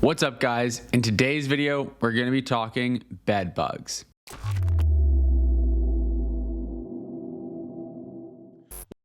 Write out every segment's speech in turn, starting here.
What's up, guys? In today's video, we're going to be talking bed bugs.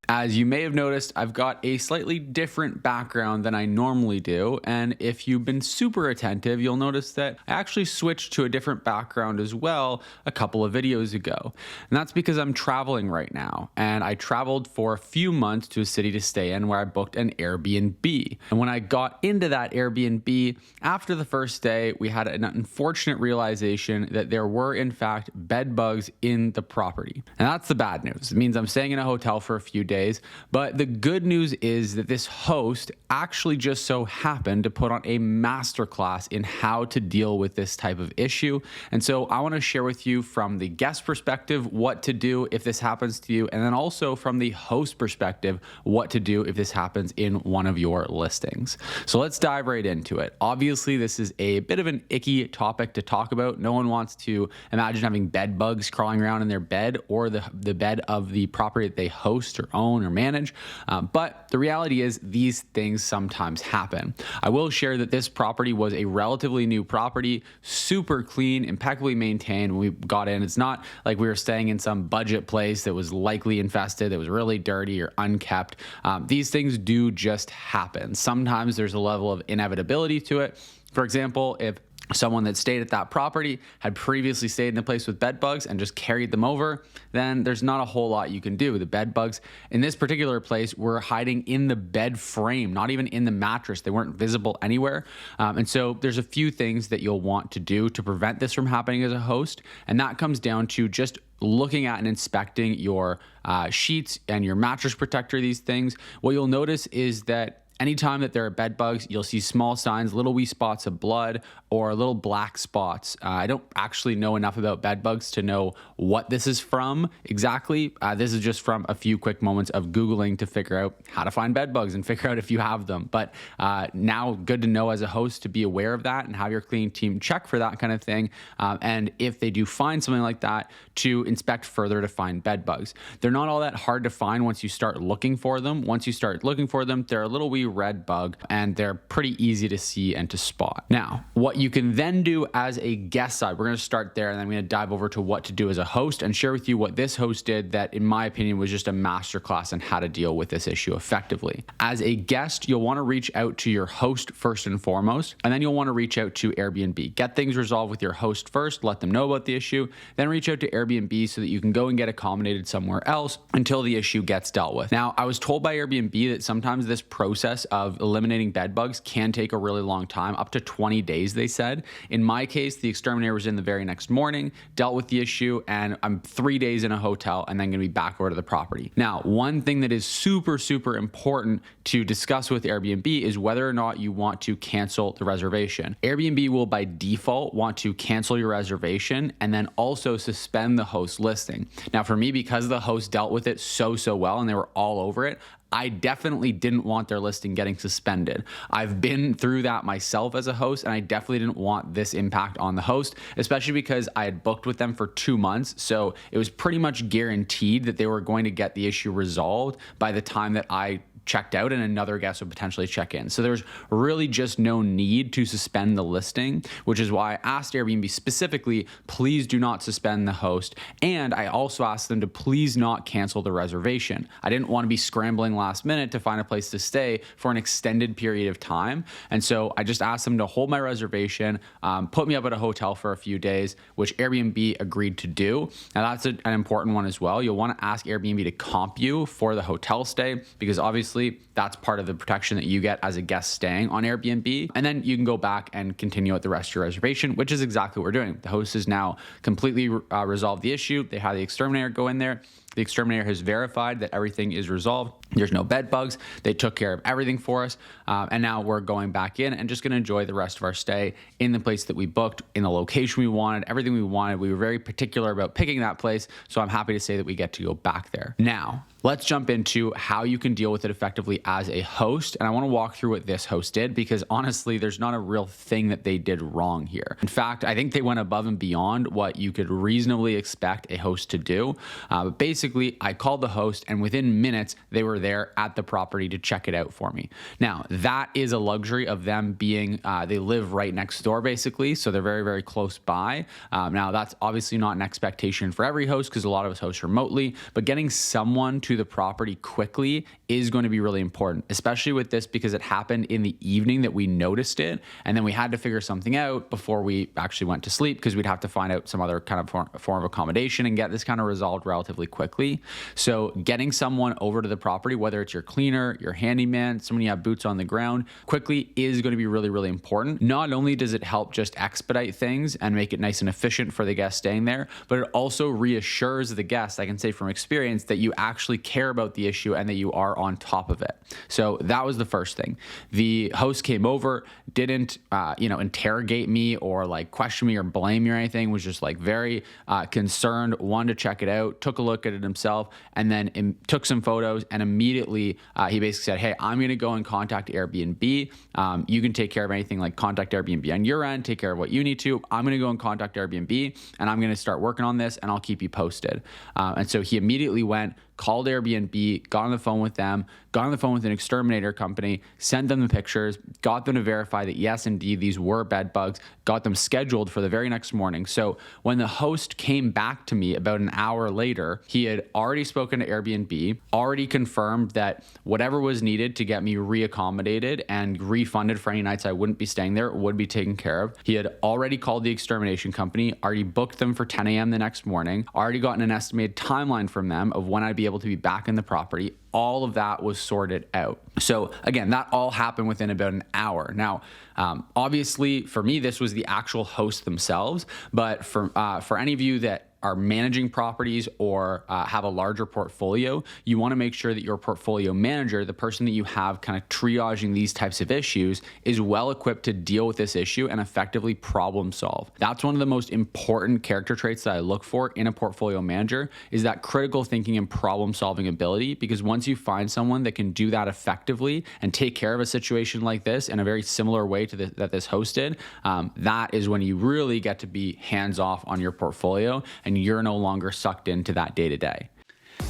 As you may have noticed, I've got a slightly different background than I normally do, and if you've been super attentive, you'll notice that I actually switched to a different background as well a couple of videos ago. And that's because I'm traveling right now, and I traveled for a few months to a city to stay in where I booked an Airbnb. And when I got into that Airbnb, after the first day, we had an unfortunate realization that there were in fact bed bugs in the property. And that's the bad news. It means I'm staying in a hotel for a few days. But the good news is that this host actually just so happened to put on a masterclass in how to deal with this type of issue. And so I want to share with you from the guest perspective what to do if this happens to you, and then also from the host perspective what to do if this happens in one of your listings. So let's dive right into it. Obviously, this is a bit of an icky topic to talk about. No one wants to imagine having bed bugs crawling around in their bed or the bed of the property that they host or own or manage. But the reality is these things sometimes happen. I will share that this property was a relatively new property, super clean, impeccably maintained when we got in. It's not like we were staying in some budget place that was likely infested, that was really dirty or unkept. These things do just happen. Sometimes there's a level of inevitability to it. For example, if someone that stayed at that property had previously stayed in a place with bed bugs and just carried them over, then there's not a whole lot you can do. The bed bugs in this particular place were hiding in the bed frame, not even in the mattress. They weren't visible anywhere. And so there's a few things that you'll want to do to prevent this from happening as a host. And that comes down to just looking at and inspecting your sheets and your mattress protector, these things. What you'll notice is that anytime that there are bed bugs, you'll see small signs, little wee spots of blood or little black spots. I don't actually know enough about bed bugs to know what this is from exactly. This is just from a few quick moments of Googling to figure out how to find bed bugs and figure out if you have them. But now good to know as a host to be aware of that and have your cleaning team check for that kind of thing. And if they do find something like that, to inspect further to find bed bugs. They're not all that hard to find once you start looking for them. Once you start looking for them, they're a little wee red bug and they're pretty easy to see and to spot. Now, what you can then do as a guest side, we're going to start there and then I'm going to dive over to what to do as a host and share with you what this host did that in my opinion was just a masterclass on how to deal with this issue effectively. As a guest, you'll want to reach out to your host first and foremost, and then you'll want to reach out to Airbnb. Get things resolved with your host first, let them know about the issue, then reach out to Airbnb so that you can go and get accommodated somewhere else until the issue gets dealt with. Now, I was told by Airbnb that sometimes this process of eliminating bed bugs can take a really long time, up to 20 days, they said. In my case, the exterminator was in the very next morning, dealt with the issue, and I'm 3 days in a hotel and then going to be back over to the property. Now, one thing that is super, super important to discuss with Airbnb is whether or not you want to cancel the reservation. Airbnb will by default want to cancel your reservation and then also suspend the host listing. Now, for me, because the host dealt with it so well and they were all over it, I definitely didn't want their listing getting suspended. I've been through that myself as a host, and I definitely didn't want this impact on the host, especially because I had booked with them for 2 months. So it was pretty much guaranteed that they were going to get the issue resolved by the time that I checked out and another guest would potentially check in. So there's really just no need to suspend the listing, which is why I asked Airbnb specifically, please do not suspend the host. And I also asked them to please not cancel the reservation. I didn't want to be scrambling last minute to find a place to stay for an extended period of time. And so I just asked them to hold my reservation, put me up at a hotel for a few days, which Airbnb agreed to do. Now that's an important one as well. You'll want to ask Airbnb to comp you for the hotel stay because obviously that's part of the protection that you get as a guest staying on Airbnb. And then you can go back and continue with the rest of your reservation, which is exactly what we're doing. The host has now completely resolved the issue. They had the exterminator go in there. The exterminator has verified that everything is resolved. There's no bed bugs. They took care of everything for us. And now we're going back in and just going to enjoy the rest of our stay in the place that we booked, in the location we wanted, everything we wanted. We were very particular about picking that place. So I'm happy to say that we get to go back there. Now, let's jump into how you can deal with it effectively as a host. And I want to walk through what this host did because honestly, there's not a real thing that they did wrong here. In fact, I think they went above and beyond what you could reasonably expect a host to do. But basically, basically I called the host and within minutes they were there at the property to check it out for me. Now that is a luxury of them being, they live right next door basically. So they're very, very close by. Now that's obviously not an expectation for every host because a lot of us host remotely, but getting someone to the property quickly is going to be really important, especially with this because it happened in the evening that we noticed it. And then we had to figure something out before we actually went to sleep because we'd have to find out some other kind of form of accommodation and get this kind of resolved relatively quickly. So getting someone over to the property, whether it's your cleaner, your handyman, someone you have boots on the ground, quickly is going to be really, really important. Not only does it help just expedite things and make it nice and efficient for the guest staying there, but it also reassures the guest, I can say from experience, that you actually care about the issue and that you are on top of it. So that was the first thing. The host came over, didn't, interrogate me or like question me or blame me or anything, was just like very concerned, wanted to check it out, took a look at it himself, and then took some photos. And immediately he basically said, hey, I'm going to go and contact Airbnb. You can take care of anything, like contact Airbnb on your end, take care of what you need to. I'm going to go and contact Airbnb and I'm going to start working on this and I'll keep you posted. And so he immediately went, called Airbnb, got on the phone with them, got on the phone with an exterminator company, sent them the pictures, got them to verify that yes, indeed, these were bed bugs, got them scheduled for the very next morning. So when the host came back to me about an hour later, he had already spoken to Airbnb, already confirmed that whatever was needed to get me reaccommodated and refunded for any nights I wouldn't be staying there would be taken care of. He had already called the extermination company, already booked them for 10 a.m. the next morning, already gotten an estimated timeline from them of when I'd be able to be back in the property. All of that was sorted out. So again, that all happened within about an hour. Now, obviously for me, this was the actual hosts themselves, but for any of you that are managing properties or have a larger portfolio, you want to make sure that your portfolio manager, the person that you have kind of triaging these types of issues, is well equipped to deal with this issue and effectively problem solve. That's one of the most important character traits that I look for in a portfolio manager, is that critical thinking and problem solving ability. Because once you find someone that can do that effectively and take care of a situation like this in a very similar way to that this host did, that is when you really get to be hands off on your portfolio and you're no longer sucked into that day to day.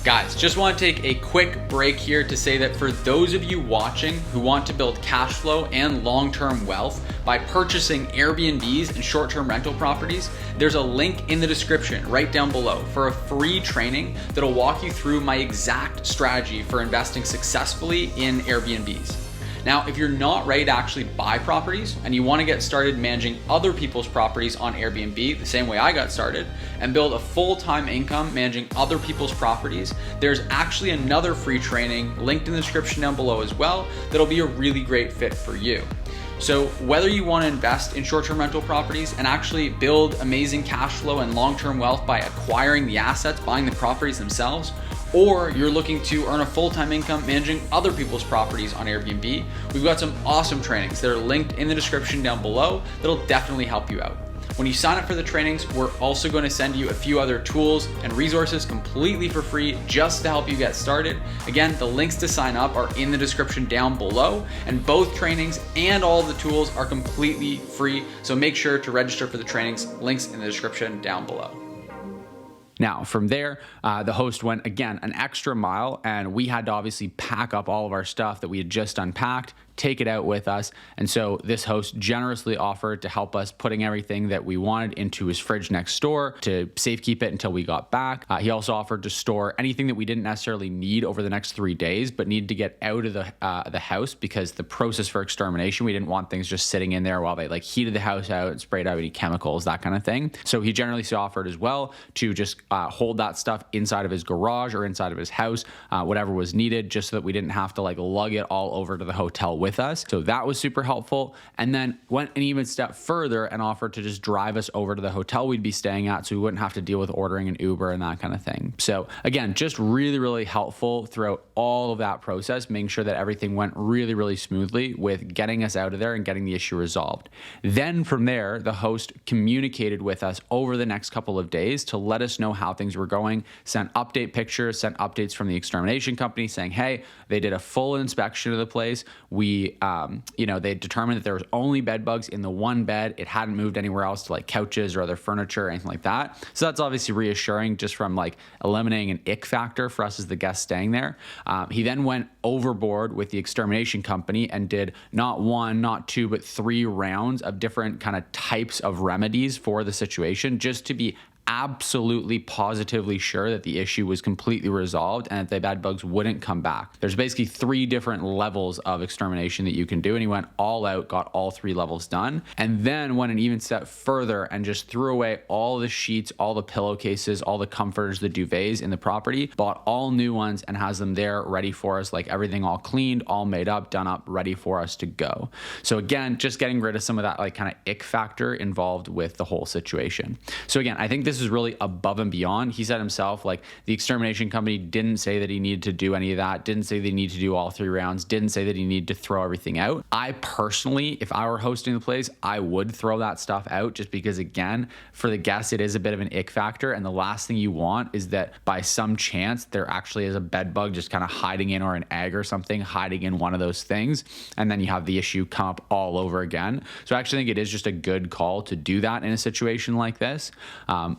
Guys, just want to take a quick break here to say that for those of you watching who want to build cash flow and long-term wealth by purchasing Airbnbs and short-term rental properties, there's a link in the description right down below for a free training that'll walk you through my exact strategy for investing successfully in Airbnbs. Now, if you're not ready to actually buy properties and you want to get started managing other people's properties on Airbnb the same way I got started and build a full-time income managing other people's properties, there's actually another free training linked in the description down below as well that'll be a really great fit for you. So whether you want to invest in short-term rental properties and actually build amazing cash flow and long-term wealth by acquiring the assets, buying the properties themselves, or you're looking to earn a full-time income managing other people's properties on Airbnb, we've got some awesome trainings that are linked in the description down below that'll definitely help you out. When you sign up for the trainings, we're also going to send you a few other tools and resources completely for free just to help you get started. Again, the links to sign up are in the description down below, and both trainings and all the tools are completely free. So make sure to register for the trainings, links in the description down below. Now, from there, the host went, again, an extra mile, and we had to obviously pack up all of our stuff that we had just unpacked, take it out with us. And so this host generously offered to help us putting everything that we wanted into his fridge next door to safekeep it until we got back. He also offered to store anything that we didn't necessarily need over the next 3 days, but needed to get out of the house because the process for extermination, we didn't want things just sitting in there while they like heated the house out and sprayed out any chemicals, that kind of thing. So he generously offered as well to just hold that stuff inside of his garage or inside of his house, whatever was needed, just so that we didn't have to like lug it all over to the hotel with us. So that was super helpful. And then went an even step further and offered to just drive us over to the hotel we'd be staying at so we wouldn't have to deal with ordering an Uber and that kind of thing. So again, just really, really helpful throughout all of that process, making sure that everything went really, really smoothly with getting us out of there and getting the issue resolved. Then from there, the host communicated with us over the next couple of days to let us know how things were going, sent update pictures, sent updates from the extermination company saying, hey, they did a full inspection of the place. We they determined that there was only bed bugs in the one bed. It hadn't moved anywhere else to like couches or other furniture or anything like that. So that's obviously reassuring, just from like eliminating an ick factor for us as the guests staying there. He then went overboard with the extermination company and did not one, not two, but 3 rounds of different kind of types of remedies for the situation, just to be absolutely positively sure that the issue was completely resolved and that the bed bugs wouldn't come back. There's basically 3 different levels of extermination that you can do, and he went all out, got all 3 levels done, and then went an even step further and just threw away all the sheets, all the pillowcases, all the comforters, the duvets in the property, bought all new ones, and has them there ready for us, like everything all cleaned, all made up, done up, ready for us to go. So again, just getting rid of some of that like kind of ick factor involved with the whole situation. So again, I think this is really above and beyond. He said himself, like, the extermination company didn't say that he needed to do any of that, didn't say they need to do all 3 rounds, didn't say that he needed to throw everything out. I personally, if I were hosting the place, I would throw that stuff out, just because, again, for the guests, it is a bit of an ick factor. And the last thing you want is that by some chance there actually is a bed bug just kind of hiding in, or an egg or something hiding in one of those things, and then you have the issue come up all over again. So I actually think it is just a good call to do that in a situation like this.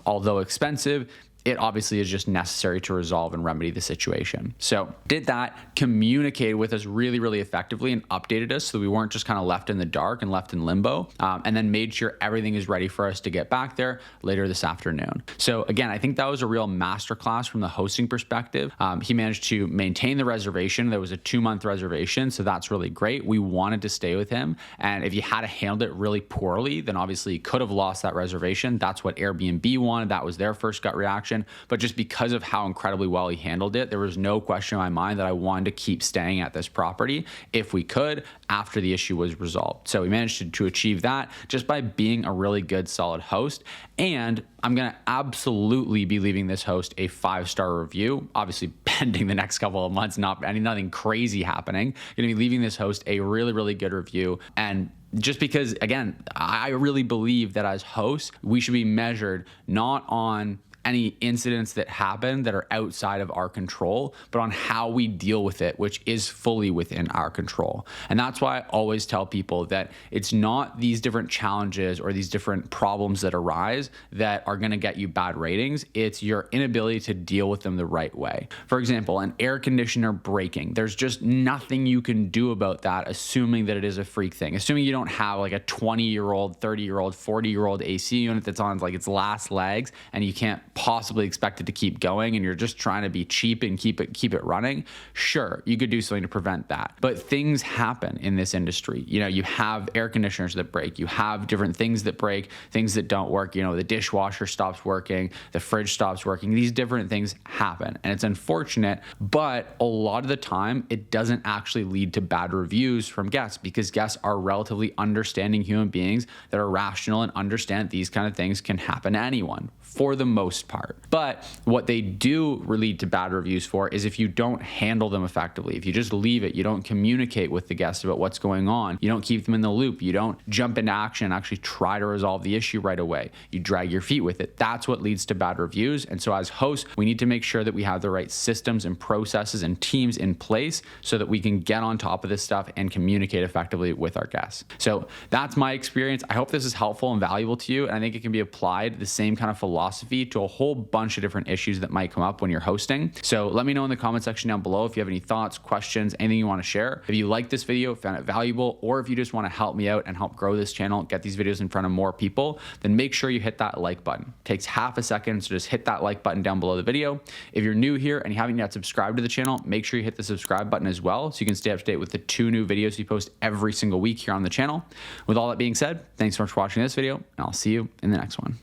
Although expensive, it obviously is just necessary to resolve and remedy the situation. So did that, communicated with us really, really effectively, and updated us so we weren't just kind of left in the dark and left in limbo, and then made sure everything is ready for us to get back there later this afternoon. So again, I think that was a real masterclass from the hosting perspective. He managed to maintain the reservation. There was a 2-month reservation, so that's really great. We wanted to stay with him, and if you had handled it really poorly, then obviously you could have lost that reservation. That's what Airbnb wanted. That was their first gut reaction. But just because of how incredibly well he handled it, there was no question in my mind that I wanted to keep staying at this property if we could, after the issue was resolved. So we managed to achieve that just by being a really good, solid host. And I'm going to absolutely be leaving this host a 5-star review, obviously pending the next couple of months, nothing crazy happening. Going to be leaving this host a really, really good review. And just because, again, I really believe that as hosts, we should be measured not on any incidents that happen that are outside of our control, but on how we deal with it, which is fully within our control. And that's why I always tell people that it's not these different challenges or these different problems that arise that are going to get you bad ratings. It's your inability to deal with them the right way. For example, an air conditioner breaking, there's just nothing you can do about that, assuming that it is a freak thing. Assuming you don't have like a 20-year-old, 30-year-old, 40-year-old AC unit that's on like its last legs, and you can't possibly expect it to keep going, and you're just trying to be cheap and keep it running. Sure, you could do something to prevent that. But things happen in this industry. You have air conditioners that break, you have different things that break, things that don't work. The dishwasher stops working, the fridge stops working. These different things happen, and it's unfortunate, but a lot of the time it doesn't actually lead to bad reviews from guests, because guests are relatively understanding human beings that are rational and understand these kind of things can happen to anyone for the most part. But what they do lead to bad reviews for is if you don't handle them effectively. If you just leave it, you don't communicate with the guests about what's going on, you don't keep them in the loop, you don't jump into action and actually try to resolve the issue right away, you drag your feet with it. That's what leads to bad reviews. And so as hosts, we need to make sure that we have the right systems and processes and teams in place so that we can get on top of this stuff and communicate effectively with our guests. So that's my experience. I hope this is helpful and valuable to you, and I think it can be applied the same kind of philosophy to a whole bunch of different issues that might come up when you're hosting. So let me know in the comment section down below if you have any thoughts, questions, anything you want to share. If you like this video, found it valuable, or if you just want to help me out and help grow this channel, get these videos in front of more people, then make sure you hit that like button. It takes half a second, so just hit that like button down below the video. If you're new here and you haven't yet subscribed to the channel, make sure you hit the subscribe button as well so you can stay up to date with the 2 new videos we post every single week here on the channel. With all that being said, thanks so much for watching this video, and I'll see you in the next one.